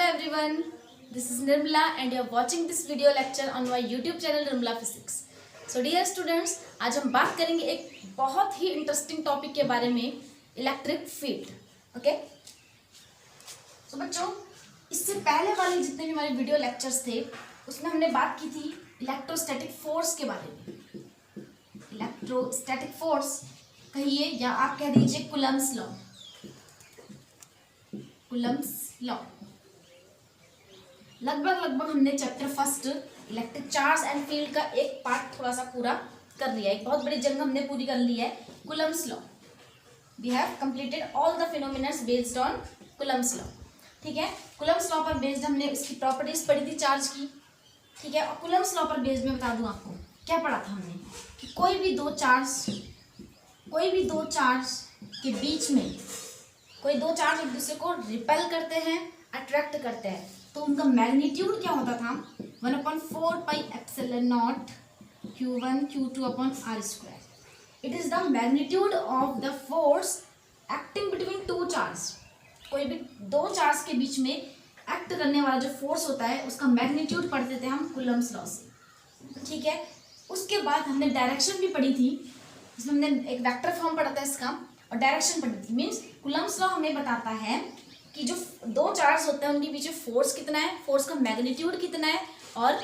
everyone, this is Nirmala and you are watching this video lecture on my YouTube channel Nirmala Physics. So dear students, आज हम बात करेंगे एक बहुत ही interesting topic के बारे में, इलेक्ट्रिक फील्ड. ओके, तो बच्चों इससे पहले वाले जितने भी हमारे वीडियो लेक्चर्स थे उसमें हमने बात की थी इलेक्ट्रोस्टैटिक फोर्स के बारे में. इलेक्ट्रोस्टैटिक फोर्स कहिए या आप कह दीजिए कूलम्ब्स लॉ. कूलम्ब्स लॉ लगभग हमने chapter first electric charge and field का एक पार्ट थोड़ा सा पूरा कर लिया है. एक बहुत बड़ी जंग हमने पूरी कर ली है. Coulomb's law, we have completed all the phenomenas based on Coulomb's law. ठीक है, कूलम्ब्स लॉ पर बेस्ड हमने इसकी प्रॉपर्टीज पढ़ी थी चार्ज की. ठीक है, और कूलम्ब्स लॉ पर बेस्ड में बता दूं आपको क्या पढ़ा था हमने कि कोई भी दो चार्ज के बीच में कोई दो चार्ज एक दूसरे को रिपेल करते हैं, अट्रैक्ट करते हैं, तो उनका मैग्नीट्यूड क्या होता था 1/4 pi epsilon naught Q1 Q2 upon R square. It is the magnitude of the force acting between two charge. कोई भी दो चार्ज के बीच में एक्ट करने वाला जो फोर्स होता है उसका मैग्नीट्यूड पढ़ते थे हम कूलम्ब्स लॉ से. ठीक है, उसके बाद हमने डायरेक्शन भी पढ़ी थी, इसमें हमने एक वेक्टर फॉर्म पढ़ा था इसका और डायरेक्शन पढ़ी थी. मीन्स कूलम्ब्स लॉ हमें बताता है कि जो दो चार्ज होते हैं उनके पीछे फोर्स कितना है, फोर्स का मैग्नीट्यूड कितना है और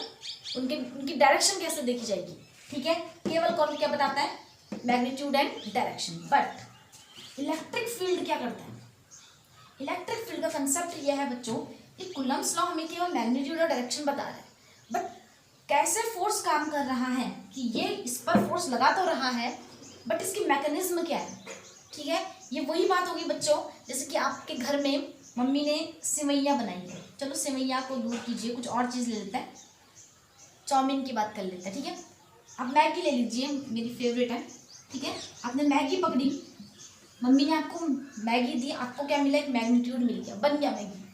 उनकी डायरेक्शन कैसे देखी जाएगी. ठीक है, केवल कौन क्या बताता है, magnitude and direction. But electric field क्या करता है, इलेक्ट्रिक फील्ड का कंसेप्ट यह है बच्चों कि कूलम्ब्स लॉ हमें केवल मैग्नीट्यूड और डायरेक्शन बता रहा है, बट कैसे फोर्स काम कर रहा है कि ये इस पर फोर्स लगा तो रहा है बट इसकी मैकेनिज्म क्या है. ठीक है, ये वही बात होगी बच्चों जैसे कि आपके घर में मम्मी ने सेवैयाँ बनाई है. चलो सेवैयाँ को दूर कीजिए, कुछ और चीज़ ले लेते हैं, चाउमीन की बात कर लेते हैं. ठीक है, आप मैगी ले लीजिए, मेरी फेवरेट है. ठीक है, आपने मैगी पकड़ी, मम्मी ने आपको मैगी दी, आपको क्या मिला, एक मैग्नीट्यूड मिल गया, बन गया मैगी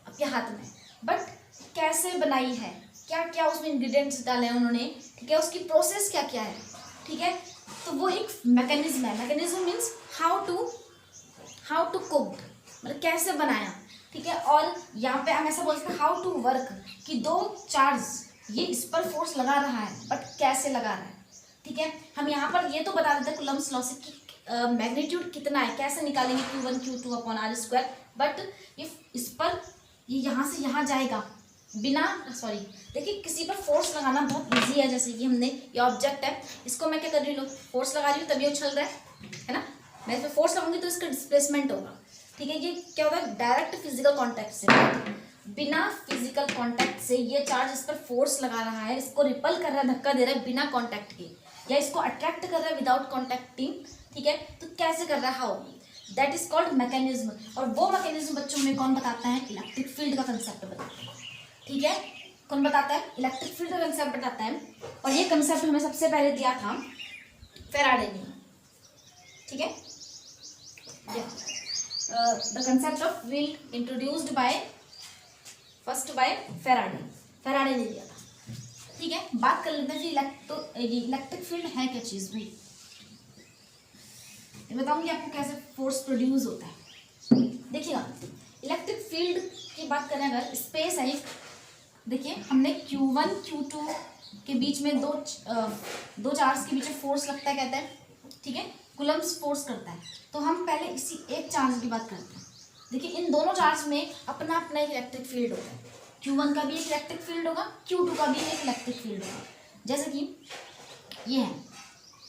आपके हाथ में. बट कैसे बनाई है, क्या क्या उसमें इंग्रेडिएंट्स डाले हैं उन्होंने, ठीक है, उसकी प्रोसेस क्या क्या है. ठीक है, तो वो एक मैकेनिज्म है. Mechanism means how to cooked, मतलब कैसे बनाया. ठीक है, और यहाँ पे हम ऐसा बोलते हैं हाउ टू वर्क कि दो चार्ज ये इस पर फोर्स लगा रहा है बट कैसे लगा रहा है. ठीक है, हम यहाँ पर ये तो बता देते हैं कूलम्ब्स लॉ से कि मैग्नीट्यूड कितना है, कैसे निकालेंगे Q1 Q2 upon R square. But इस पर ये यहाँ से यहाँ जाएगा बिना देखिए किसी पर फोर्स लगाना बहुत इजी है. जैसे कि हमने ये ऑब्जेक्ट है, इसको मैं क्या कर रही हूँ, फोर्स लगा रही हूँ तभी ये उछल रहा है ना. मैं इस पर फोर्स लगाऊंगी तो इसका डिस्प्लेसमेंट होगा. ठीक है, ये क्या होता है, डायरेक्ट फिजिकल कांटेक्ट से, बिना फिजिकल कांटेक्ट से ये चार्ज इस पर फोर्स लगा रहा है, इसको रिपल कर रहा है, धक्का दे रहा है बिना कांटेक्ट के, या इसको अट्रैक्ट कर रहा है विदाउट कॉन्टैक्टिंग. ठीक है, तो कैसे कर रहा है, how, that is called mechanism. और वो मैकेनिज्म बच्चों में कौन बताता है, इलेक्ट्रिक फील्ड का कंसेप्ट बताता है. ठीक है, कौन बताता है, इलेक्ट्रिक फील्ड का कंसेप्ट बताता है. और ये कंसेप्ट हमें सबसे पहले दिया था फैराडे ने. ठीक है, the concept of field introduced first by Faraday ने दिया था. ठीक है, बात कर लेते हैं फिर इलेक्ट्रिक फील्ड है क्या चीज़ भाई. मैं बताऊंगी आपको कैसे फोर्स प्रोड्यूस होता है. देखिएगा, इलेक्ट्रिक फील्ड की बात करें अगर, स्पेस है एक, देखिए हमने Q1 Q2 के बीच में दो चार्ज के बीच में फोर्स लगता है कहते हैं. ठीक है, कूलम्ब्स फोर्स करता है. तो हम पहले इसी एक चार्ज की बात करते हैं. देखिए इन दोनों चार्ज में अपना अपना एक इलेक्ट्रिक फील्ड होता है. Q1 का भी एक इलेक्ट्रिक फील्ड होगा, Q2 का भी एक इलेक्ट्रिक फील्ड होगा. जैसे कि ये है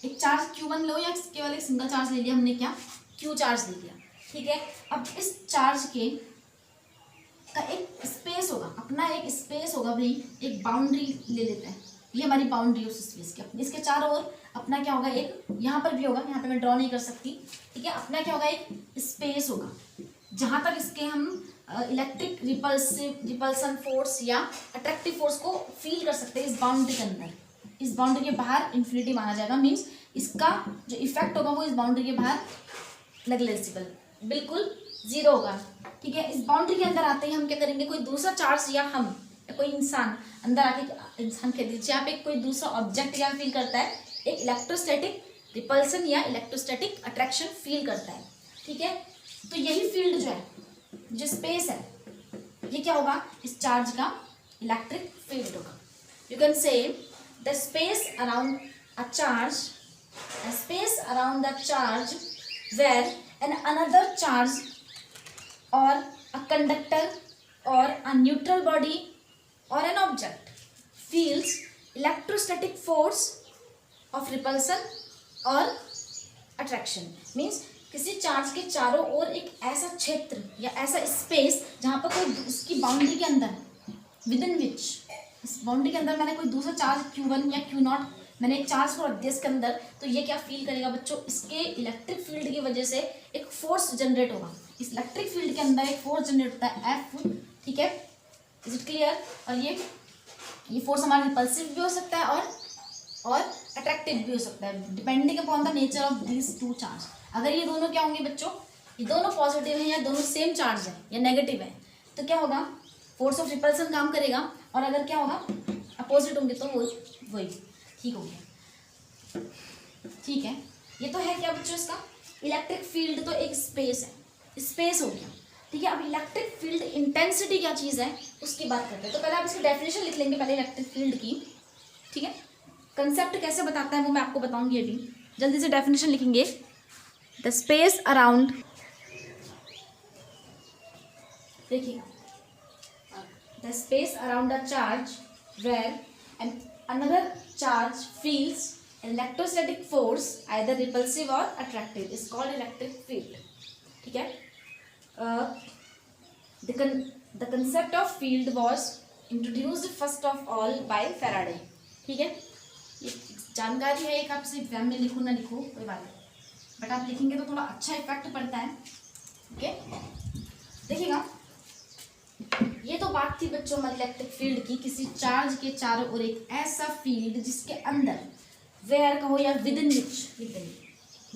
एक चार्ज Q1 लो या केवल एक सिंगल चार्ज ले लिया हमने, क्या Q चार्ज ले लिया. ठीक है, अब इस चार्ज का एक स्पेस होगा, अपना एक स्पेस होगा भाई, एक बाउंड्री ले लेते हैं, ये हमारी बाउंड्री उस स्पेस की. इसके चारों ओर अपना क्या होगा, एक यहाँ पर भी होगा, यहाँ पे मैं ड्रॉ नहीं कर सकती. ठीक है, अपना क्या होगा, एक स्पेस होगा जहाँ तक इसके हम इलेक्ट्रिक रिपल्सन फोर्स या अट्रैक्टिव फोर्स को फील कर सकते हैं. इस बाउंड्री के अंदर, इस बाउंड्री के बाहर इन्फिनिटी माना जाएगा. मीन्स इसका जो इफेक्ट होगा वो इस बाउंड्री के बाहर नेग्लिजिबल, बिल्कुल जीरो होगा. ठीक है, इस बाउंड्री के अंदर आते ही हम क्या करेंगे, कोई दूसरा चार्ज या हम या कोई इंसान अंदर आके, इंसान कह दीजिए आप, एक कोई दूसरा ऑब्जेक्ट क्या फील करता है, एक इलेक्ट्रोस्टैटिक रिपल्सन या इलेक्ट्रोस्टैटिक अट्रैक्शन फील करता है. ठीक है, तो यही फील्ड जो है, जो स्पेस है ये क्या होगा, इस चार्ज का इलेक्ट्रिक फील्ड होगा। You can say the space around a charge, a space around the charge where an another charge or a conductor or a neutral body or an object feels electrostatic force of repulsion or attraction means किसी charge के चारों ओर एक ऐसा क्षेत्र या ऐसा space जहाँ पर कोई उसकी बाउंड्री के अंदर विद इन विच, इस बाउंड्री के अंदर मैंने कोई दूसरा चार्ज Q1 या Q0 मैंने एक चार्ज को रख दिया इसके अंदर, तो ये क्या फील करेगा बच्चों, इसके इलेक्ट्रिक फील्ड की वजह से एक फोर्स जनरेट होगा। इस इलेक्ट्रिक फील्ड के अंदर एक फोर्स जनरेट होता है F, ठीक है, इज इट क्लियर। और ये फोर्स हमारा रिपल्सिव भी हो सकता है और अट्रैक्टिव भी हो सकता है, depending upon the nature of these two charge. अगर ये दोनों क्या होंगे बच्चों, ये दोनों पॉजिटिव हैं या दोनों सेम चार्ज है या नेगेटिव है, तो क्या होगा, फोर्स ऑफ रिपल्सन काम करेगा। और अगर क्या होगा, अपोजिट होंगे, तो वही ठीक हो गया। ठीक है, ये तो है क्या बच्चों, इसका इलेक्ट्रिक फील्ड तो एक स्पेस है, स्पेस हो गया। ठीक है, अब इलेक्ट्रिक फील्ड इंटेंसिटी क्या चीज़ है उसकी बात करते हैं। तो पहले आप इसकी डेफिनेशन लिख लेंगे पहले इलेक्ट्रिक फील्ड की। ठीक है, कंसेप्ट कैसे बताता है वो मैं आपको बताऊंगी अभी, जल्दी से डेफिनेशन लिखेंगे। द स्पेस अराउंड, देखिए, the space around the charge where and another charge feels electrostatic force either repulsive or attractive is called electric field. ठीक है, the concept of field was introduced first of all by Faraday. ठीक है, ये जानकारी है, एक आपसे exam में लिखो ना लिखो कोई बात नहीं, बट आप लिखेंगे तो थोड़ा अच्छा इफेक्ट पड़ता है। ओके, देखिएगा, ये तो बात थी बच्चों हमारी इलेक्ट्रिक फील्ड की, किसी चार्ज के चारों ओर एक ऐसा फील्ड जिसके अंदर, वेयर कहो या with in which,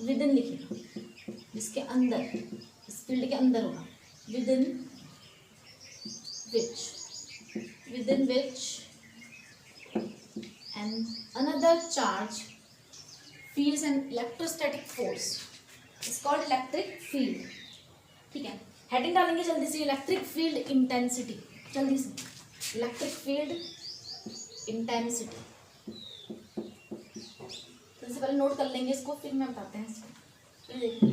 with in लिखिएगा, जिसके अंदर, इस फील्ड के अंदर होगा, within which and another charge feels an electrostatic force is called electric field. ठीक है, हेडिंग डालेंगे जल्दी से, इलेक्ट्रिक फील्ड इंटेंसिटी, जल्दी से, इलेक्ट्रिक फील्ड इंटेंसिटी। सबसे पहले नोट कर लेंगे इसको, फिर मैं बताते हैं इसको। देखिए,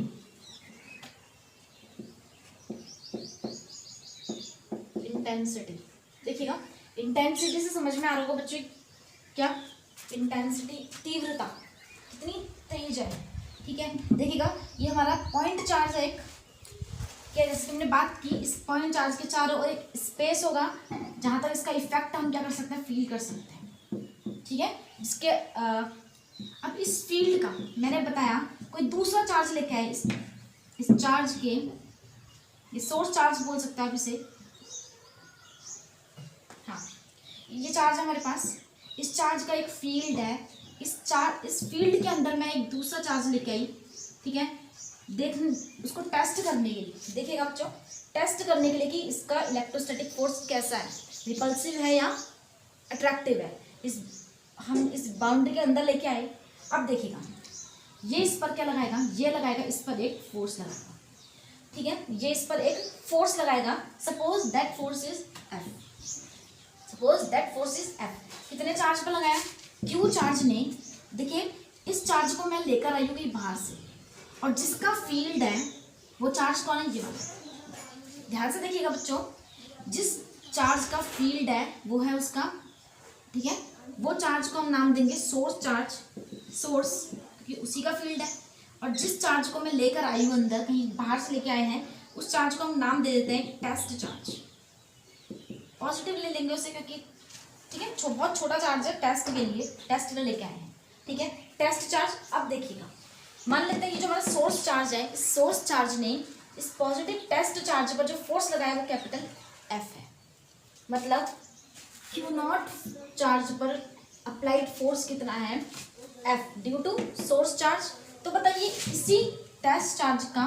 इंटेंसिटी, देखिएगा, इंटेंसिटी से समझ में आ रहा होगा बच्चों क्या, इंटेंसिटी तीव्रता कितनी तेज है। ठीक है, देखिएगा, ये हमारा पॉइंट चार्ज है एक, क्या जैसे हमने बात की, इस पॉइंट चार्ज के चारों ओर एक स्पेस होगा जहाँ तक इसका इफेक्ट हम क्या कर सकते हैं, फील कर सकते हैं। ठीक है, जिसके अब इस फील्ड का मैंने बताया, कोई दूसरा चार्ज लेके आए, इस चार्ज के, ये सोर्स चार्ज बोल सकते हैं आप इसे। हाँ, ये चार्ज है हमारे पास, इस चार्ज का एक फील्ड है, इस फील्ड के अंदर मैं एक दूसरा चार्ज लेके आई। ठीक है, उसको टेस्ट करने के लिए, देखिएगा बच्चों, टेस्ट करने के लिए कि इसका इलेक्ट्रोस्टैटिक फोर्स कैसा है, रिपल्सिव है या अट्रैक्टिव है, हम इस बाउंड्री के अंदर लेके आए। अब देखिएगा, ये इस पर क्या लगाएगा, ये लगाएगा इस पर एक फोर्स लगाएगा। ठीक है, ये इस पर एक फोर्स लगाएगा, suppose that force is F. कितने चार्ज पर लगाया, क्यू चार्ज ने। देखिए, इस चार्ज को मैं लेकर आई हूँ बाहर से, और जिसका फील्ड है वो चार्ज कौन है, ये वाला। ध्यान से देखिएगा बच्चों, जिस चार्ज का फील्ड है वो है उसका, ठीक है, वो चार्ज को हम नाम देंगे सोर्स चार्ज, सोर्स, क्योंकि उसी का फील्ड है। और जिस चार्ज को मैं लेकर आई हूँ अंदर, कहीं बाहर से लेके आए हैं, उस चार्ज को हम नाम दे देते हैं टेस्ट चार्ज। पॉजिटिव ले लेंगे उसे, क्योंकि ठीक है, बहुत छोटा चार्ज है, टेस्ट के लिए, टेस्ट के लेके आए हैं। ठीक है, टेस्ट चार्ज। अब देखिएगा, मान लेते हैं ये जो हमारा सोर्स चार्ज है, इस सोर्स चार्ज ने इस पॉजिटिव टेस्ट चार्ज पर जो फोर्स लगाया वो कैपिटल एफ है, मतलब Q0 चार्ज पर अप्लाइड फोर्स कितना है, F, due to source charge. तो बताइए, इसी टेस्ट चार्ज का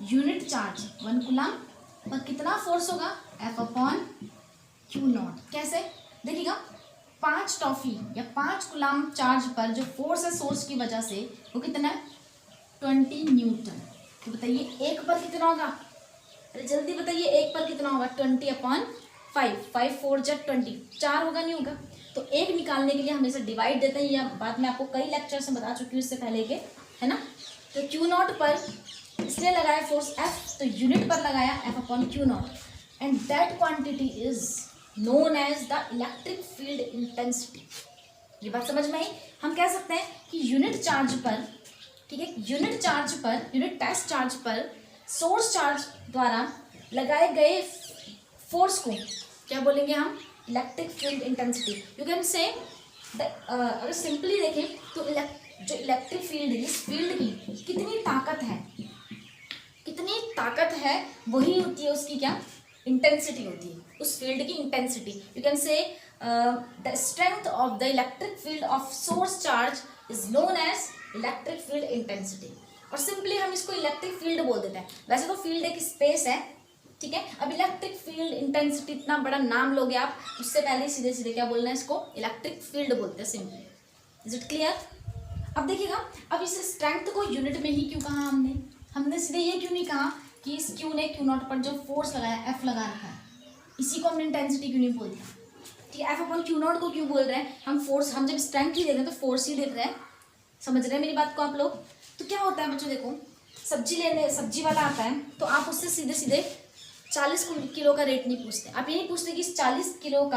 यूनिट चार्ज 1 कूलम पर कितना फोर्स होगा, एफ अपॉन Q0। कैसे, देखिएगा, 5 टॉफी या 5 कूलम चार्ज पर जो फोर्स है सोर्स की वजह से वो कितना है, 20 न्यूटन। तो बताइए एक पर कितना होगा, अरे जल्दी बताइए, एक पर कितना होगा, 20 अपॉन 5 4 जा 20, 4 होगा नहीं होगा। तो एक निकालने के लिए हमेशा डिवाइड देते हैं, या बात मैं आपको कई लेक्चर में बता चुकी हूँ इससे पहले के, है ना। तो क्यू नॉट पर इसने लगाया फोर्स एफ, तो यूनिट पर लगाया F upon Q naught, and that quantity is known as the electric field intensity. ये बात समझ में आई। हम कह सकते हैं कि यूनिट चार्ज पर, ठीक है, unit charge per, unit test charge पर सोर्स चार्ज द्वारा लगाए गए फोर्स को क्या बोलेंगे हम, electric field intensity. You can से अगर सिंपली देखें तो जो इलेक्ट्रिक फील्ड, इस फील्ड की कितनी ताकत है, कितनी ताकत है, वही होती है उसकी क्या, इंटेंसिटी होती है उस फील्ड की intensity. You can say the strength of the electric field of source charge is known as electric field intensity. और सिंपली हम इसको इलेक्ट्रिक फील्ड बोल देते हैं। वैसे तो फील्ड एक स्पेस है, ठीक है। अब इलेक्ट्रिक फील्ड इंटेंसिटी, इतना बड़ा नाम लोगे आप, उससे पहले सीधे सीधे क्या बोलना है, इसको इलेक्ट्रिक फील्ड बोलते हैं सिंपली। Is it clear. अब देखिएगा, अब इस स्ट्रेंथ को यूनिट में ही क्यों कहा हमने, हमने सीधे ये क्यों नहीं कहा कि इस क्यू ने क्यू नॉट पर जो फोर्स लगाया, एफ लगा रखा है, इसी को हमने इंटेंसिटी क्यों नहीं बोलते, ठीक है। एफ अपॉन क्यू नॉट को क्यों बोल रहे हैं हम, फोर्स, हम जब स्ट्रेंथ ही देख रहे हैं तो फोर्स ही देख रहे हैं। समझ रहे हैं मेरी बात को आप लोग। तो क्या होता है बच्चों, देखो सब्जी वाला आता है तो आप उससे सीधे सीधे 40 किलो का रेट नहीं पूछते। आप ये नहीं पूछते कि इस 40 किलो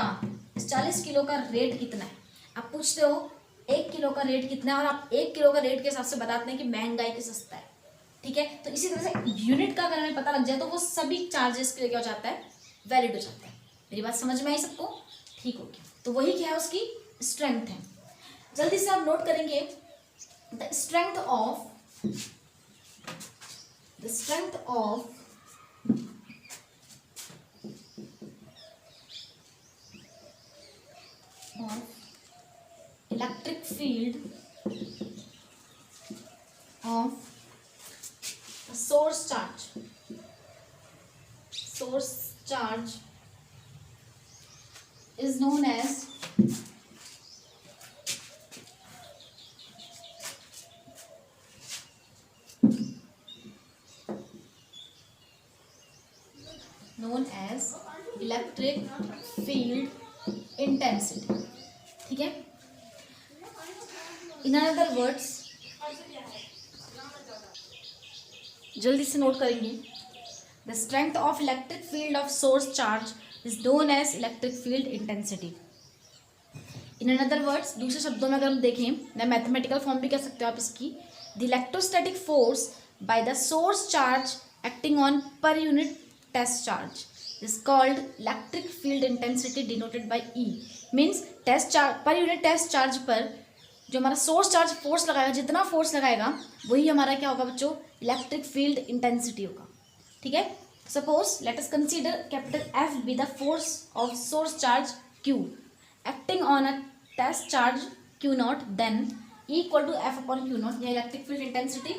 का रेट कितना है, आप पूछते हो 1 किलो का रेट कितना है, और आप 1 किलो का रेट के हिसाब से बताते हैं कि महंगाई के सस्ता है, ठीक है। तो इसी तरह से यूनिट का अगर हमें पता लग जाए तो वो सभी चार्जेस के लिए क्या हो जाता है, वैलिड हो जाता है। मेरी बात समझ में आई सबको, ठीक हो गया। तो वही क्या है, उसकी स्ट्रेंथ है। जल्दी से आप नोट करेंगे, the strength of electric field of a source charge is known as electric field intensity, ठीक है। इन अदर वर्ड्स, जल्दी से नोट करेंगे, the strength of electric field of source charge is known as electric field intensity. In other words, दूसरे शब्दों में अगर हम देखें, मैं मैथमेटिकल फॉर्म भी कह सकते हो आप इसकी, the electrostatic force by the source charge acting on per unit test charge is called electric field intensity denoted by E। Means test charge, per unit test charge पर जो हमारा सोर्स चार्ज फोर्स लगाएगा, जितना force लगाएगा वही हमारा क्या होगा बच्चों, इलेक्ट्रिक फील्ड इंटेंसिटी होगा, ठीक है। Suppose let us consider capital F be the force of source charge Q acting on a test charge Q naught, then E equal to F upon Q naught, यह electric field intensity,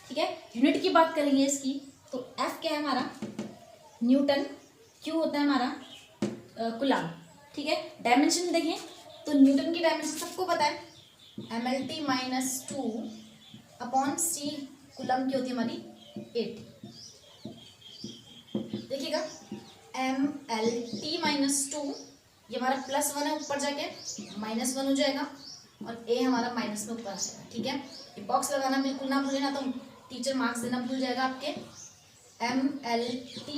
ठीक है। Unit की बात करेंगे इसकी, तो F क्या है हमारा, न्यूटन, Q होता है हमारा कूलम, ठीक है। डायमेंशन देखें तो न्यूटन की डायमेंशन सबको पता है, MLT - 2 अपॉन C, कूलम की होती है हमारी 80। देखिएगा MLT - 2, ये हमारा +1 है, ऊपर जाके -1 हो जाएगा, और A हमारा माइनस में ऊपर आ जाएगा, ठीक है। ये बॉक्स लगाना बिल्कुल ना भूलें, ना तो टीचर मार्क्स देना भूल जाएगा आपके। MLT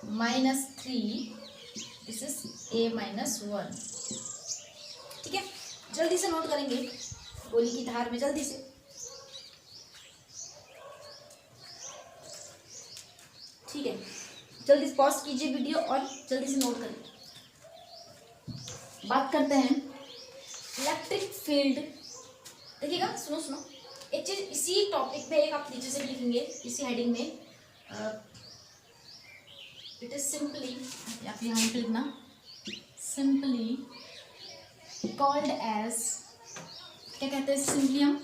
-3, दिस इज A -1, ठीक है। जल्दी से नोट करेंगे गोली की धार में, जल्दी से, ठीक है। जल्दी से पॉज कीजिए वीडियो और जल्दी से नोट करिए। बात करते हैं इलेक्ट्रिक फील्ड। देखिएगा, सुनो एक चीज इसी टॉपिक पे एक आप नीचे से भी लिखेंगे, इसी हेडिंग में, इट इज सिंपली, आप यहाँ पे लिखना, सिंपली कॉल्ड एज, क्या कहते हैं सिंपली, हम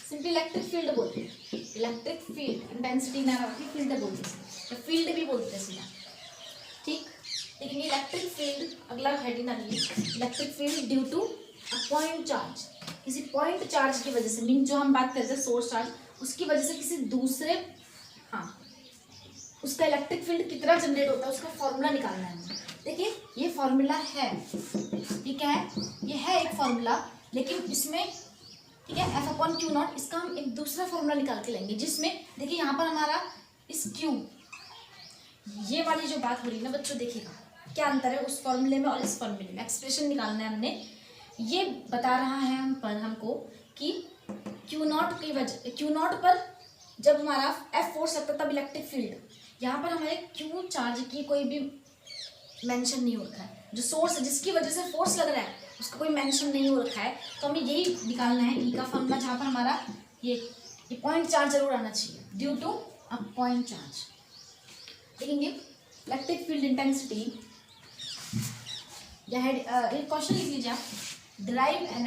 सिंपली इलेक्ट्रिक फील्ड बोलते हैं। इलेक्ट्रिक फील्ड इंटेंसिटी ना रखी, फील्ड बोलते हैं, फील्ड भी बोलते हैं सीधा, ठीक। लेकिन इलेक्ट्रिक फील्ड, अगला हेडिंग आनी है, electric field due to a point charge, किसी पॉइंट चार्ज की वजह से, मीन जो हम बात करते हैं सोर्स चार्ज, उसकी वजह से किसी दूसरे, हाँ, उसका इलेक्ट्रिक फील्ड कितना जनरेट होता है उसका फॉर्मूला निकालना है। देखिए ये फॉर्मूला है, ये क्या है, ये है एक फॉर्मूला, लेकिन इसमें ठीक है एफ अपॉन क्यू नॉट, इसका हम एक दूसरा फॉर्मूला निकाल के लेंगे जिसमें देखिए यहाँ पर हमारा इस क्यू, ये वाली जो बात हो रही है ना बच्चों, देखिएगा क्या अंतर है उस फॉर्मूले में और इस फॉर्मूले में। एक्सप्रेशन निकालना है हमने, ये बता रहा है हमको कि क्यू नॉट की वजह, क्यू नॉट पर जब हमारा एफ फोर्स लगता है तब इलेक्ट्रिक फील्ड, यहाँ पर हमारे क्यू चार्ज की कोई भी मेंशन नहीं हो रखा है, जो सोर्स है जिसकी वजह से फोर्स लग रहा है उसका कोई मेंशन नहीं हो रखा है, तो हमें यही निकालना है ई का फॉर्मूला, जहाँ पर हमारा ये पॉइंट चार्ज जरूर आना चाहिए, due to a point charge. देखेंगे इलेक्ट्रिक फील्ड इंटेंसिटी, या क्वेश्चन लिख लीजिए आप, derive an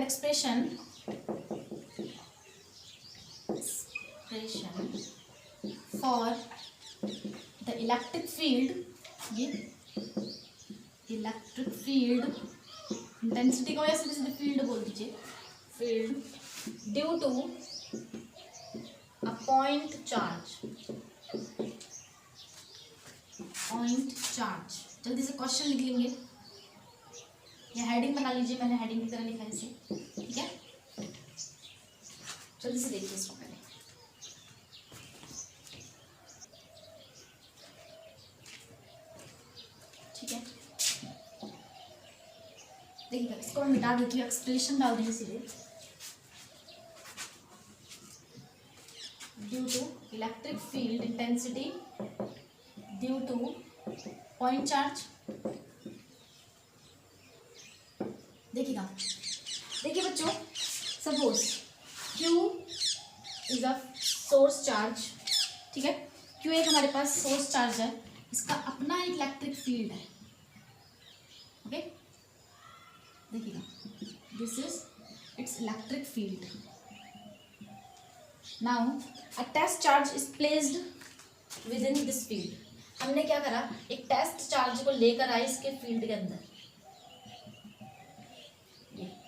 expression for the electric field, ये इलेक्ट्रिक फील्ड इंटेंसिटी को ऐसे सीधे फील्ड बोल दीजिए, field due to a point charge, जल्दी से क्वेश्चन लिख लेंगे, या हेडिंग बना लीजिए, मैंने हेडिंग की तरह लिखा है इसे, ठीक है, जल्दी से देखिए इसको पहले। ठीक है, देखिएगा इसको मैं मिटा देती हूँ, एक्सप्रेशन डाल देंगे सीधे, due to electric field intensity due to point charge. देखिएगा, देखिए बच्चों, suppose Q is a source charge, ठीक है, Q एक हमारे पास सोर्स चार्ज है, इसका अपना एक इलेक्ट्रिक फील्ड है, ओके, देखिएगा this is its electric field. Now a test charge is placed within this field, हमने क्या करा, एक टेस्ट चार्ज को लेकर आए इसके फील्ड के अंदर,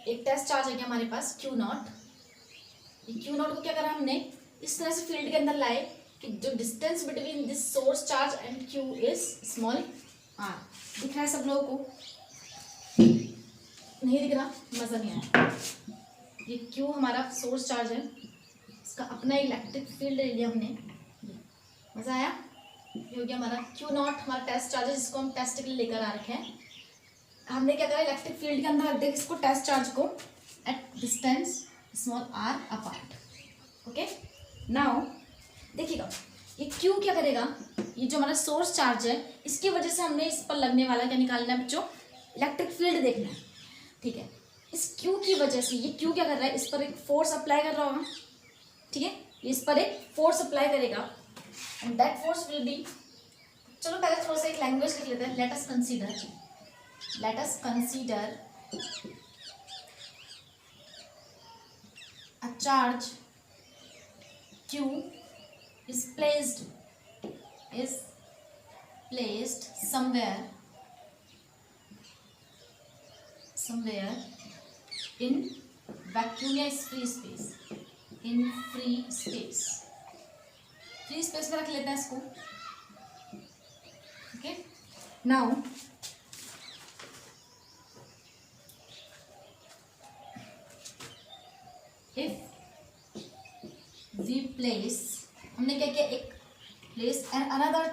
एक टेस्ट चार्ज है क्या हमारे पास Q नॉट, ये Q नॉट को क्या करा हमने इस तरह से फील्ड के अंदर लाए कि जो distance between this source charge and Q is small r। दिख रहा है सब लोगों को, नहीं दिख रहा, मजा नहीं आया, ये Q हमारा सोर्स चार्ज है, इसका अपना इलेक्ट्रिक फील्ड ले लिया हमने, मजा आया, ये हो गया हमारा Q नॉट, हमारा टेस्ट चार्ज है जिसको हम टेस्ट के लिए लेकर आ रखे हैं, हमने क्या करा इलेक्ट्रिक फील्ड के अंदर रख दिया इसको, टेस्ट चार्ज को at distance small r apart, okay. Now देखिएगा ये Q क्या करेगा, ये जो हमारा सोर्स चार्ज है इसकी वजह से हमने इस पर लगने वाला क्या निकालना है बच्चों, इलेक्ट्रिक फील्ड देखना है, ठीक है, इस Q की वजह से ये Q क्या कर रहा है, इस पर एक फोर्स अप्लाई कर रहा होगा, ठीक है, इस पर एक फोर्स अप्लाई करेगा and that force will be, चलो पहले थोड़ा सा एक लैंग्वेज लिख लेते हैं, late us consider a charge Q is placed somewhere in vacuum या free space, in free space में रख लेते हैं इसको, okay। now if we place, हमने क्या किया, एक place another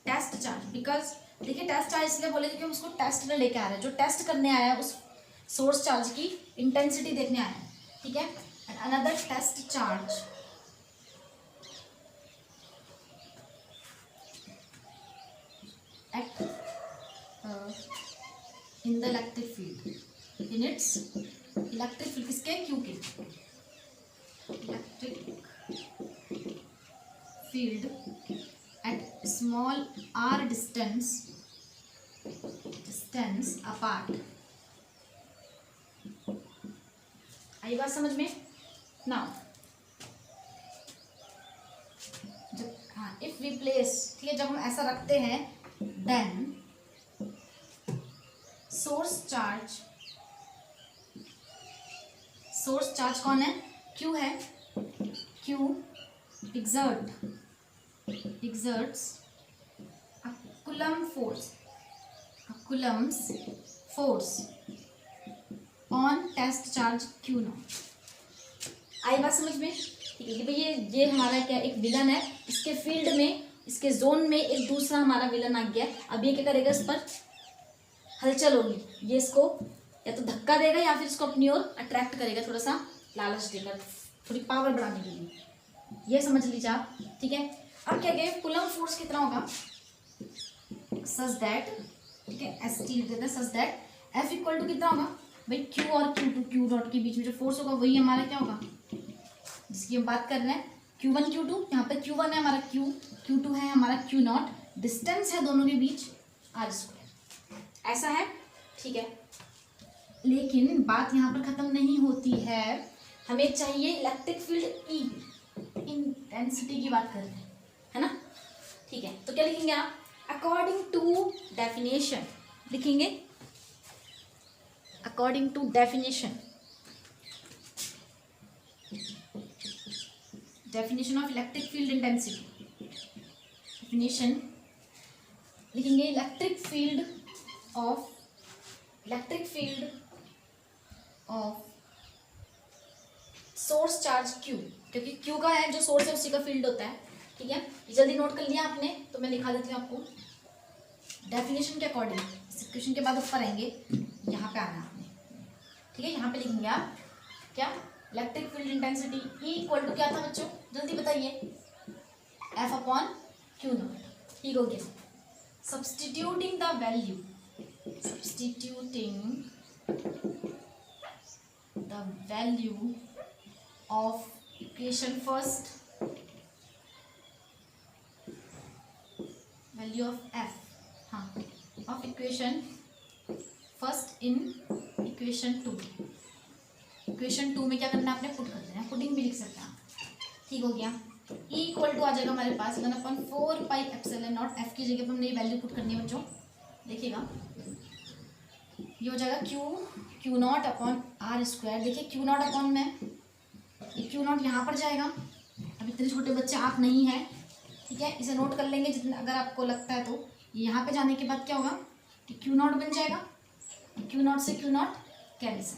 test charge, because देखिए टेस्ट चार्ज इसलिए बोले क्योंकि हम उसको टेस्ट में लेके आ रहे हैं, जो टेस्ट करने आया है उस सोर्स चार्ज की इंटेंसिटी देखने आया है, ठीक है, and another test charge at in the electric field, in its electric field, किसके, Q के electric field at small r distance apart. आई बात समझ में? नाउ जब हाँ इफ वी प्लेस, ठीक है, जब हम ऐसा रखते हैं देन सोर्स चार्ज कौन है, Q है, Q exert exerts a Coulomb force on test charge Q naught। आई बात समझ में? ठीक है कि भाई ये हमारा क्या एक विलन है, इसके फील्ड में, इसके जोन में एक दूसरा हमारा विलन आ गया। अब ये क्या करेगा, इस पर हलचल होगी, ये इसको या तो धक्का देगा या फिर इसको अपनी ओर अट्रैक्ट करेगा, थोड़ा सा लालच देकर, थोड़ी पावर बढ़ाने के लिए, ये समझ लीजिए आप। ठीक है, अब क्या कहें, कुलम फोर्स कितना होगा, सच दैट, ठीक है, एस टी लिख देते हैं, such that F equal to कितना होगा भाई, क्यू और क्यू डॉट के बीच में जो फोर्स होगा वही हमारा क्या होगा, जिसकी हम बात कर रहे हैं, Q1 Q2, यहाँ पे Q1 है हमारा Q, Q2 है हमारा Q नॉट, डिस्टेंस है दोनों के बीच R स्क्वायर, ऐसा है। ठीक है, लेकिन बात यहाँ पर खत्म नहीं होती है, हमें चाहिए इलेक्ट्रिक फील्ड E, इंटेंसिटी की बात कर रहे हैं, है ना। ठीक है, तो क्या लिखेंगे आप, अकॉर्डिंग टू डेफिनेशन लिखेंगे, according to definition, definition of electric field intensity, definition लिखेंगे, electric field of source charge Q, क्योंकि Q का है जो सोर्स है उसी का फील्ड होता है। ठीक है, जल्दी नोट कर लिया आपने, तो मैं लिखा देती हूँ आपको, डेफिनेशन के अकॉर्डिंग, इस क्वेश्चन के बाद ऊपर आएंगे, यहाँ पे आना आपने। ठीक है, यहाँ पे लिखेंगे आप क्या, electric field intensity E equal to क्या था बच्चों, जल्दी बताइए, F अपॉन क्यू नॉट। ठीक हो गया, substituting the value of equation first, value of F, हाँ, of equation first in equation two, equation 2 में क्या करना है आपने, पुट कर देना है, पुटिंग भी लिख सकते हैं आप। ठीक हो गया, E इक्वल टू आ जाएगा हमारे पास 1/4 पाई एप्सिलॉन नॉट, F की जगह पर हमने ये वैल्यू पुट करनी है बच्चों, देखिएगा ये हो जाएगा Q not upon R square. देखिए क्यू नॉट अपॉन में ये क्यू नॉट यहाँ पर जाएगा, अब इतने छोटे बच्चे आप नहीं हैं, ठीक है, इसे नोट कर लेंगे जितना अगर आपको लगता है तो। यहाँ पे जाने के बाद क्या होगा कि क्यू नॉट बन जाएगा, क्यू नॉट से क्यू नॉट कैंसिल,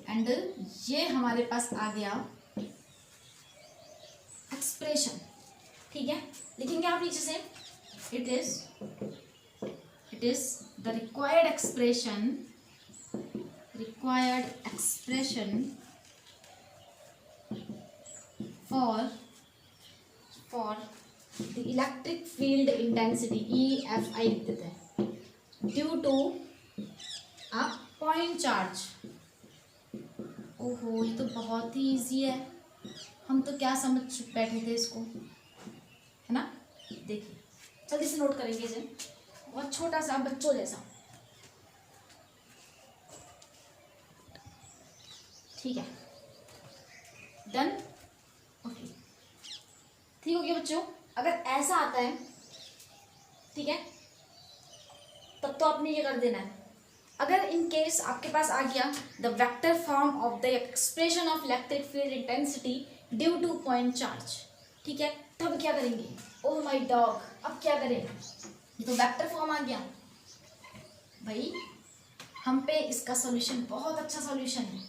एंड ये हमारे पास आ गया एक्सप्रेशन। ठीक है, लिखेंगे आप नीचे से, it is the required expression for the electric field intensity EFI लिख देते हैं, due to a point charge. ओहो, ये तो बहुत ही इजी है, हम तो क्या समझ बैठे थे इसको, है ना। देखिए जल्दी से नोट करेंगे इसे, बहुत छोटा सा बच्चों जैसा। ठीक है, डन, ओके, ठीक हो गया बच्चों। अगर ऐसा आता है, ठीक है, तब तो आपने ये कर देना है। अगर इन केस आपके पास आ गया the vector form of the expression of electric field intensity due to point charge, ठीक है, तब क्या करेंगे, ओह माय डॉग, अब क्या करें, ये तो वेक्टर फॉर्म आ गया भाई, हम पे इसका सॉल्यूशन बहुत अच्छा सॉल्यूशन है।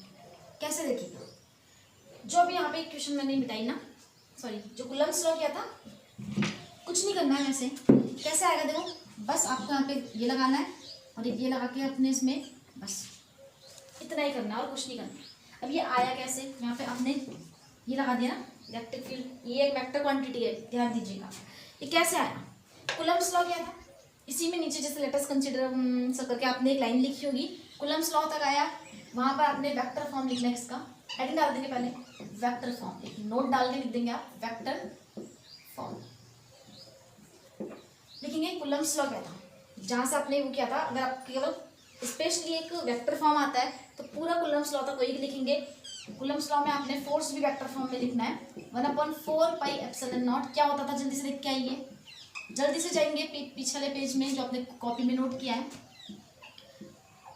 कैसे देखिएगा, जो अभी यहाँ पे क्वेश्चन मैंने मिटाई ना, सॉरी जो कूलम्ब्स लॉ किया था, कुछ नहीं करना है वैसे, कैसे आएगा देखो, बस आपको यहाँ पे ये लगाना है और ये लगा के अपने इसमें बस इतना ही करना है और कुछ नहीं करना। अब ये आया कैसे, यहाँ पे आपने ये लगा दिया ना इलेक्ट्रिक फील्ड, ये एक वेक्टर क्वांटिटी है, ध्यान दीजिएगा। ये कैसे आया, कूलम्ब्स लॉ क्या था, इसी में नीचे जैसे लेटेस्ट कंसिडर सब करके आपने एक लाइन लिखी होगी, कूलम्ब्स लॉ तक आया, वहाँ पर आपने वेक्टर फॉर्म लिखना है, इसका हेडिंग डाल देंगे पहले, वेक्टर फॉर्म, एक नोट डाल के लिख देंगे आप, वेक्टर फॉर्म लिखेंगे। कूलम्ब्स लॉ क्या था, जहाँ से आपने वो किया था, अगर आप केवल स्पेशली एक वेक्टर फॉर्म आता है तो पूरा कूलम्ब्स लॉ तक वही लिखेंगे। कूलम्ब्स लॉ में आपने फोर्स भी वेक्टर फॉर्म में लिखना है, 1/4 पाई एप्सिलॉन नॉट। क्या होता था, जल्दी से लिख के आइए, जल्दी से जाएंगे पिछले पेज में जो आपने कॉपी में नोट किया है,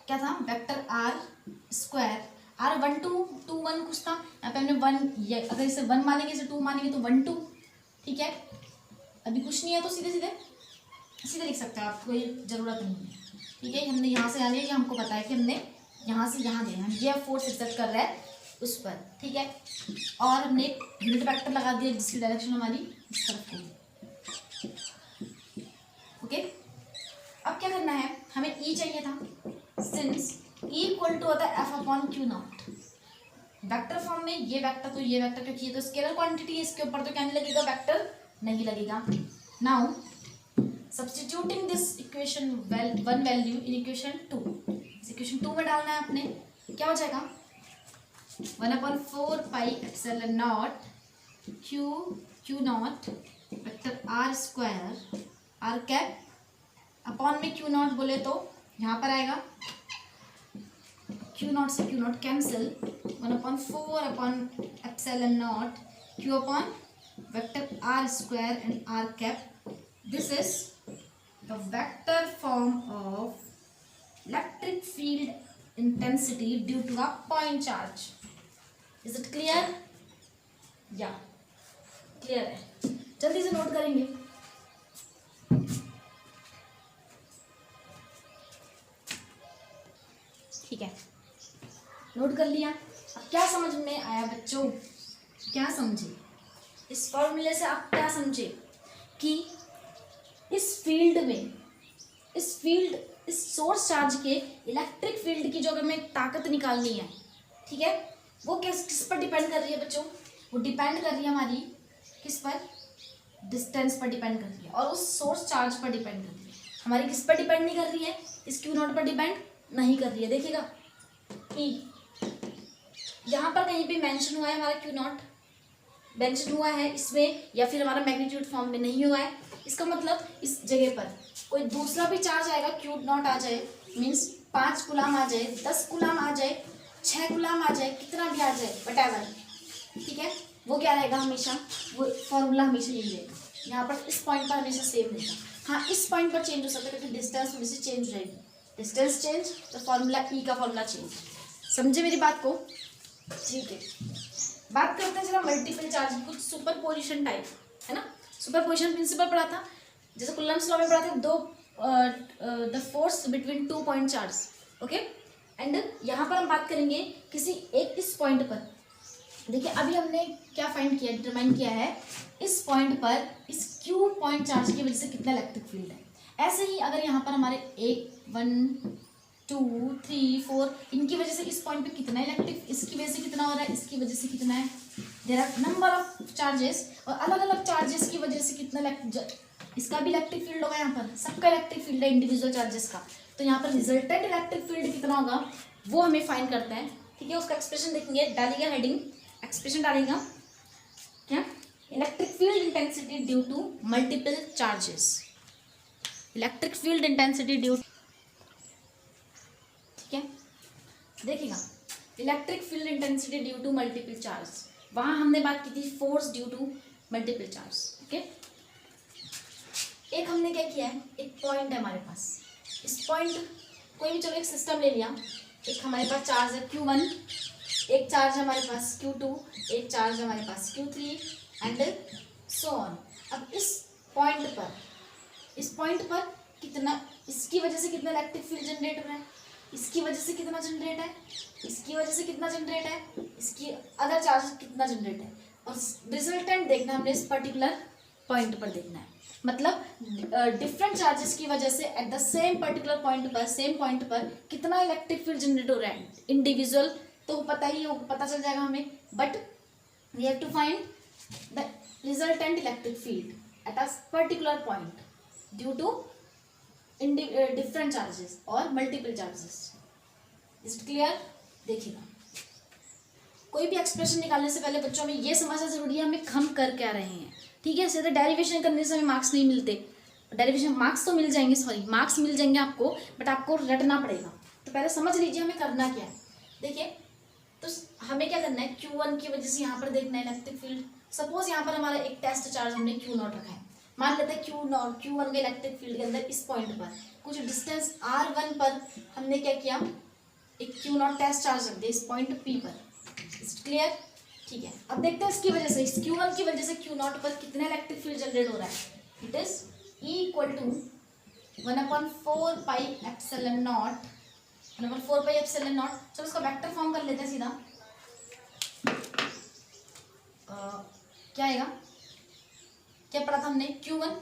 क्या था, वेक्टर आर स्क्वायर R12 कुछ था, यहाँ पे हमने 1, ये अगर इसे 1 मानेंगे इसे 2 मानेंगे तो 1 2, ठीक है। अभी कुछ नहीं है तो सीधे सीधे सीधे लिख सकते हैं आप, कोई ज़रूरत नहीं है, ठीक है। हमने यहाँ से आ लिया, ये हमको पता है कि हमने यहाँ से यहाँ देना है, ये फोर्स एक्सर्ट कर रहा है उस पर, ठीक है। और हमने एक यूनिट वेक्टर लगा दिया जिसकी डायरेक्शन हमारी इस तरफ होगी, ओके। अब क्या करना है, हमें ई चाहिए था, सिंस ई इक्वल टू होता है F/Q0 वेक्टर फॉर्म में, ये वेक्टर तो ये वेक्टर, क्योंकि ये तो स्केलर क्वांटिटी है, इसके ऊपर तो क्या नहीं लगेगा, वेक्टर नहीं लगेगा। Now substituting this equation one value in equation 2, equation 2 में डालना है आपने, क्या हो जाएगा 1/4 pi epsilon not Q0 vector R square R cap upon में Q0 बोले तो यहाँ पर आएगा Q0 से Q0 cancel, 1/4 upon epsilon not Q upon vector R square and R cap. This is the vector form of electric field intensity due to a point charge. Is it clear? Yeah, clear है. जल्दी से note करेंगे. ठीक है, note कर लिया. अब क्या समझ में आया बच्चों, क्या समझे इस फॉर्मूले से? आप क्या समझे कि इस फील्ड में, इस सोर्स चार्ज के इलेक्ट्रिक फील्ड की जो हमें ताकत निकालनी है, ठीक है, वो किस पर डिपेंड कर रही है बच्चों? वो डिपेंड कर रही है हमारी किस पर? डिस्टेंस पर डिपेंड कर रही है और उस सोर्स चार्ज पर डिपेंड कर रही है. हमारी किस पर डिपेंड नहीं कर रही है? इस Q0 पर डिपेंड नहीं कर रही है. देखिएगा यहाँ पर कहीं पे मेंशन हुआ है हमारा Q0 मेंशन हुआ है इसमें, या फिर हमारा मैग्नीट्यूड फॉर्म में नहीं हुआ है. इसका मतलब इस जगह पर कोई दूसरा भी चार्ज आएगा, Q0 आ जाए, मीन्स 5 गुलाम आ जाए, 10 गुलाम आ जाए, 6 गुलाम आ जाए, कितना भी आ जाए, व्हाटएवर, ठीक है, वो क्या रहेगा हमेशा, वो फॉर्मूला हमेशा यही रहेगा. यहाँ पर इस पॉइंट पर हमेशा सेम रहेगा. हाँ, इस पॉइंट पर चेंज हो सकता है क्योंकि डिस्टेंस थोड़ी सी चेंज हो जाएगी. डिस्टेंस चेंज तो फॉर्मूला ई का फॉर्मूला चेंज. समझे मेरी बात को? ठीक है, बात करते हैं जरा मल्टीपल चार्ज, कुछ सुपरपोजिशन टाइप है ना. सुपरपोजिशन प्रिंसिपल पढ़ा था, जैसे कुलम्ब्स लॉ में पढ़ा था, the force between 2 point charge, okay. And यहाँ पर हम बात करेंगे किसी एक इस पॉइंट पर. देखिए अभी हमने क्या फाइंड किया, डिटरमाइन किया है इस पॉइंट पर इस Q पॉइंट चार्ज की वजह से कितना इलेक्ट्रिक फील्ड है. ऐसे ही अगर यहाँ पर हमारे 1 2 3 4 इनकी वजह से इस पॉइंट पे कितना इलेक्ट्रिक, इसकी वजह से कितना हो रहा है, इसकी वजह से कितना है, there are number of charges, और अलग अलग चार्जेस की वजह से कितना इसका भी इलेक्ट्रिक फील्ड होगा. यहाँ पर सबका इलेक्ट्रिक फील्ड है इंडिविजुअल चार्जेस का, तो यहाँ पर रिजल्टेंट इलेक्ट्रिक फील्ड कितना होगा वो हमें फाइंड करते हैं. ठीक है, उसका एक्सप्रेशन देखेंगे, डालिएगा हेडिंग, एक्सप्रेशन डालेगा क्या, electric field intensity due to multiple charges. Electric field intensity due, ठीक है, देखिएगा electric field intensity due to multiple charge. वहाँ हमने बात की थी force due to multiple charge. Okay, एक हमने क्या किया है, एक पॉइंट है हमारे पास, इस पॉइंट कोई भी, चलो एक सिस्टम ले लिया, एक हमारे पास चार्ज है Q1, एक चार्ज है हमारे पास Q2, एक चार्ज है हमारे पास Q3 एंड सो ऑन. अब इस पॉइंट पर कितना, इसकी वजह से कितना इलेक्ट्रिक फील्ड जनरेट हो रहा है, इसकी वजह से कितना जनरेट है, इसकी वजह से कितना जनरेट है, इसकी अदर चार्ज कितना जनरेट है, और रिजल्टेंट देखना हमने इस पर्टिकुलर पॉइंट पर देखना है. मतलब डिफरेंट चार्जेस की वजह से at the same particular point पर, सेम पॉइंट पर कितना इलेक्ट्रिक फील्ड जनरेट हो रहा है. इंडिविजुअल तो पता ही हो, पता चल जाएगा हमें, but we have to find the resultant electric field at a particular point due to different charges और multiple charges. Is it clear? देखिएगा, कोई भी एक्सप्रेशन निकालने से पहले बच्चों में ये समझना जरूरी है हमें हम कर क्या रहे हैं. ठीक है, सीधे डेरिवेशन करने से हमें मार्क्स नहीं मिलते. डेरिवेशन मार्क्स तो मिल जाएंगे, सॉरी मार्क्स मिल जाएंगे आपको, बट आपको रटना पड़ेगा. तो पहले समझ लीजिए हमें करना क्या है. देखिए, तो हमें क्या करना है, Q1 की वजह से यहाँ पर देखना है इलेक्ट्रिक फील्ड. सपोज यहाँ पर हमारा एक टेस्ट चार्ज हमने Q0 रखा है, मान लेते हैं Q1 के इलेक्ट्रिक फील्ड के अंदर इस पॉइंट पर कुछ डिस्टेंस R1 पर हमने क्या किया, एक क्यू नॉट टेस्ट चार्ज रख दे इस पॉइंट पी पर। क्लियर? ठीक है, अब देखते हैं इसकी वजह से, इस Q1 की वजह से Q नॉट पर कितना इलेक्ट्रिक फील्ड जनरेट हो रहा है। It is E equal to 1/4 pi epsilon naught, 1/4 pi epsilon naught. चलो इसका वेक्टर फॉर्म कर लेते हैं सीधा। क्या आएगा, क्या पढ़ा था हमने, Q1।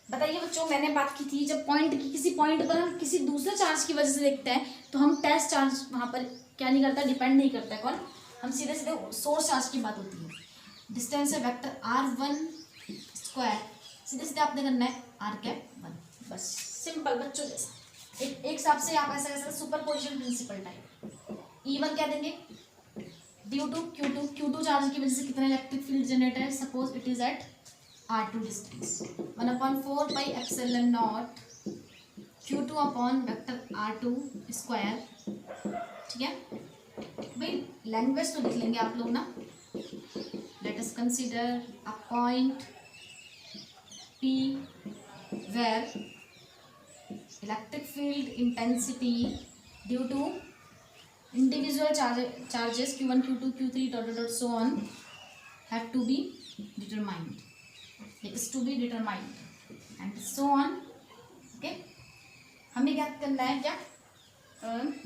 बताइए बच्चों, मैंने बात की थी जब पॉइंट की किसी पॉइंट पर हम किसी दूसरे चार्ज की वजह से देखते हैं तो हम टेस्ट चार्ज वहां पर क्या नहीं करता, डिपेंड नहीं करता है। कौन? हम सीधे सीधे सोर्स चार्ज की बात होती है। डिस्टेंस है वेक्टर r1 स्क्वायर, सीधे सीधे आपने करना है r⁻1। बस सिंपल बच्चों जैसा एक हिसाब से आप ऐसा ऐसा सुपरपोजिशन प्रिंसिपल टाइप। E1 क्या देंगे, ड्यू टू Q2 चार्ज की वजह से कितना इलेक्ट्रिक फील्ड जनरेट है। Suppose it is at r2 distance, 1/4 pi epsilon naught Q2 upon vector r2 square. ठीक है भाई, लैंग्वेज तो लिख लेंगे आप लोग ना। Late us consider a point P where electric field intensity due to individual charges Q1, Q2, Q3 dot so on have to be determined, is to be determined and so on. Okay, हमें क्या करना है, क्या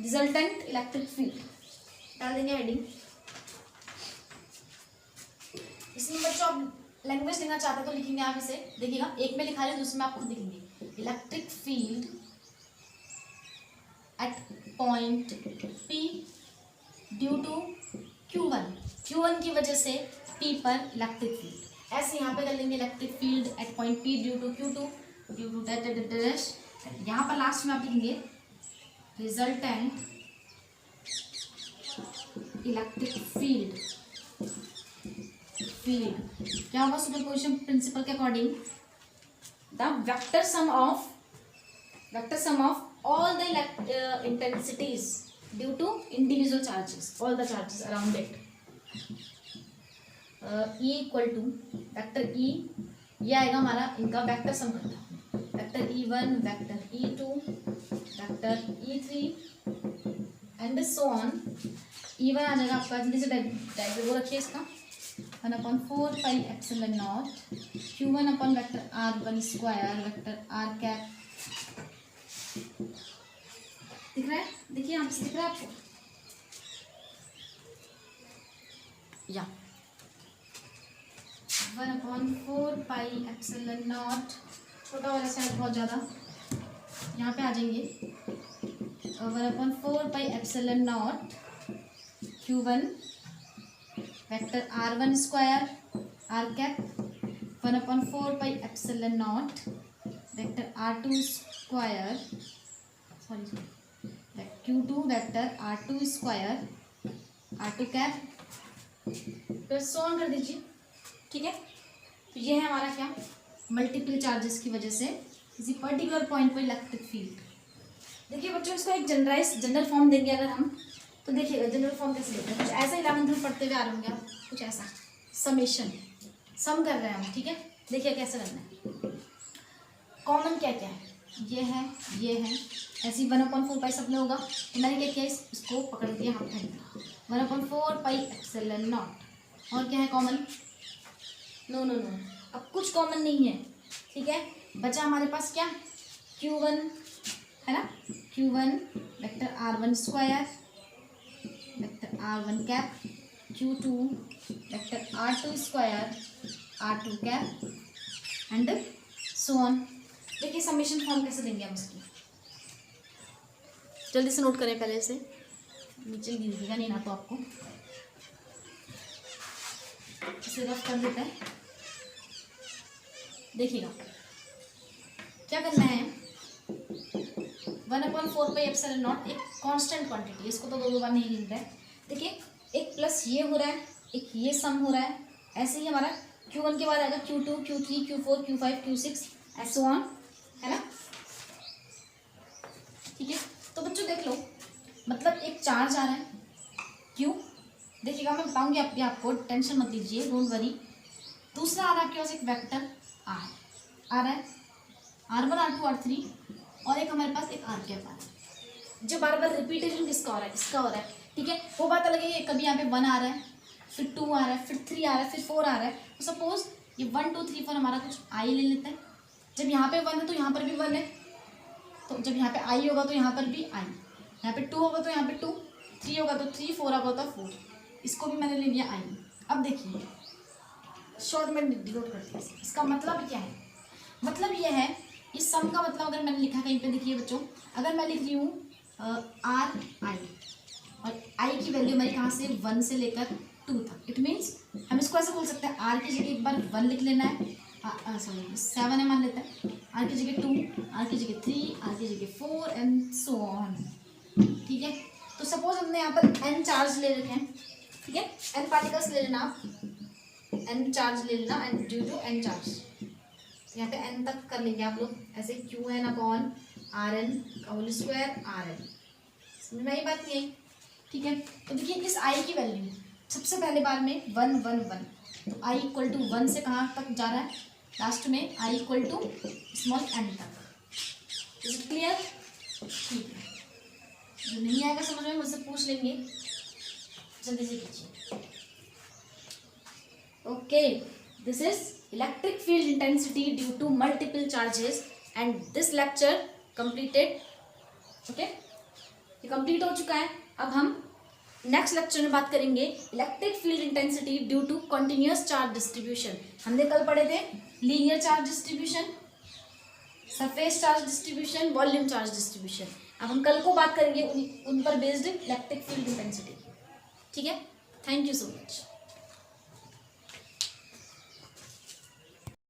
resultant electric field डाल देंगे heading. इसमें बच्चों आप लैंग्वेज लिखना चाहते हैं तो लिखेंगे आप इसे, देखिएगा एक में लिखा है दूसरे में आप खुद लिखेंगे। Electric field at point P due to Q1 की वजह से P पर इलेक्ट्रिक फील्ड। ऐसे यहाँ पे कर लेंगे electric field at point P due to Q2 due to dash. यहाँ पर लास्ट में आप लिखेंगे रिजल्टेंट इलेक्ट्रिक फील्ड क्या होगा, सुपरपोजिशन प्रिंसिपल के according the vector sum of all the intensities due to individual charges, all the charges around it. E equal to vector E, ये आएगा हमारा इनका वेक्टर सम करता है, vector E1, vector E2, vector E3 and so on. E1 आ जाएगा आपका, जल्दी से डायग्राम वो रखिए इसका, 1/4 pi epsilon naught Q1 upon vector r1 square vector r cap. दिख रहा है, देखिए यहाँ से दिख रहा है आपको, या 1/4 पाई एप्सिलॉन नॉट, छोटा वाला शायद बहुत ज़्यादा, यहाँ पे आ जाएंगे 1/4 pi epsilon naught Q1 vector r1 square r cap 1/4 pi epsilon not vector r2 square, sorry Q2 vector r2 square r2 cap, फिर सो ऑन कर दीजिए। ठीक है, तो ये है हमारा क्या, मल्टीपल चार्जेस की वजह से किसी पर्टिकुलर पॉइंट पर इलेक्ट्रिक फील्ड। देखिए बच्चों, इसको एक जनरल फॉर्म देंगे अगर हम, तो देखिएगा जनरल फॉर्म कैसे लेते हैं, कुछ ऐसा 11th में पढ़ते हुए आ रहे होंगे आप, कुछ ऐसा सम कर रहे हैं हम। ठीक है, देखिए कैसे करना है। कॉमन क्या क्या है, ये है ऐसे ही 1/4 पाई सब में होगा, तो मैंने क्या किया, इसको पकड़ दिया half hand, 1/4 pi epsilon not. और क्या है कॉमन, नो, अब कुछ कॉमन नहीं है। ठीक है, बचा हमारे पास क्या, Q1 है ना, Q1 vector r1 square vector r1 cap, Q2 vector r2 square r2 cap and so on. देखिए समेशन फॉर्म कैसे देंगे हम इसकी, जल्दी से नोट करें, पहले से नीचे दिखेगा नहीं ना तो आपको, इसे रफ कर देते हैं। देखिएगा क्या करना है, 1/4 पाई एप्सिलॉन नॉट एक कांस्टेंट क्वांटिटी, इसको तो दो बार नहीं लिखते हैं। देखिए एक प्लस ये हो रहा है, एक ये सम हो रहा है, ऐसे ही हमारा Q1 के बाद आएगा Q2, Q3, Q4, Q5, Q6 ऐसे ऑन, है ना। ठीक है, तो बच्चों देख लो, मतलब एक चार्ज आ रहा है Q, देखिएगा मैं बताऊंगी आपको, टेंशन मत लीजिए, डोंट वरी। दूसरा आ रहा है आपके पास एक वेक्टर R आ रहा है, R1, R2, R3 और एक हमारे पास एक R कैप आ रहा है। जो बार बार रिपीटेशन किसका हो रहा है, इसका हो रहा है, ठीक है। वो बात अलग है, कभी यहाँ पे 1 आ रहा है, फिर 2 आ रहा है, फिर 3 आ रहा है, फिर 4 आ रहा है। तो सपोज ये 1 2 3 4 हमारा कुछ आई ले लेते हैं। जब यहाँ पे 1 है तो यहाँ पर भी 1 है, तो जब यहाँ पे आई होगा तो यहाँ पर भी आई, यहाँ पे 2 होगा तो यहाँ पे 2, 3 होगा तो 3, 4 होगा तो 4, इसको भी मैंने ले लिया आई। अब देखिए शॉर्ट में डिनोट करते हैं, इसका मतलब क्या है, मतलब ये है इस सम का मतलब अगर मैंने लिखा कहीं पे, देखिए बच्चों, अगर मैं लिख रही हूँ आर आई और आई की वैल्यू हमारी कहाँ से 1 से लेकर 2 तक, इट मीन्स हम इसको ऐसे बोल सकते हैं आर की जगह एक बार 1 लिख लेना है, सॉरी 7 है मान लेते हैं, आर की जगह 2, आर की जगह 3, आर की जगह 4 एंड सो ऑन, ठीक है। तो सपोज हमने यहाँ पर एन चार्ज ले रखे हैं, ठीक है, एन पार्टिकल्स ले लेना आप, एन चार्ज ले लेना and due to N charge, यहाँ पे एन तक कर लेंगे आप लोग ऐसे, Q N upon R N whole square R N, समझ में आई बात नहीं आई, ठीक है। तो देखिए इस आई की वैल्यू सबसे पहले बार में 1 1 1, तो आई इक्वल टू 1 से कहाँ तक जा रहा है, लास्ट में I equal to small N तक। Is it clear? ठीक है, जो नहीं आएगा समझ में मुझसे पूछ लेंगे, जल्दी से कीजिए। Okay, this is electric field intensity due to multiple charges and this lecture completed. Okay, ये कंप्लीट हो चुका है। अब हम नेक्स्ट लेक्चर में बात करेंगे electric field intensity due to continuous charge distribution. हमने कल पढ़े थे linear charge distribution, surface charge distribution, volume charge distribution. अब हम कल को बात करेंगे उन पर बेस्ड इलेक्ट्रिक फील्ड इंटेंसिटी, ठीक है। Thank you so much.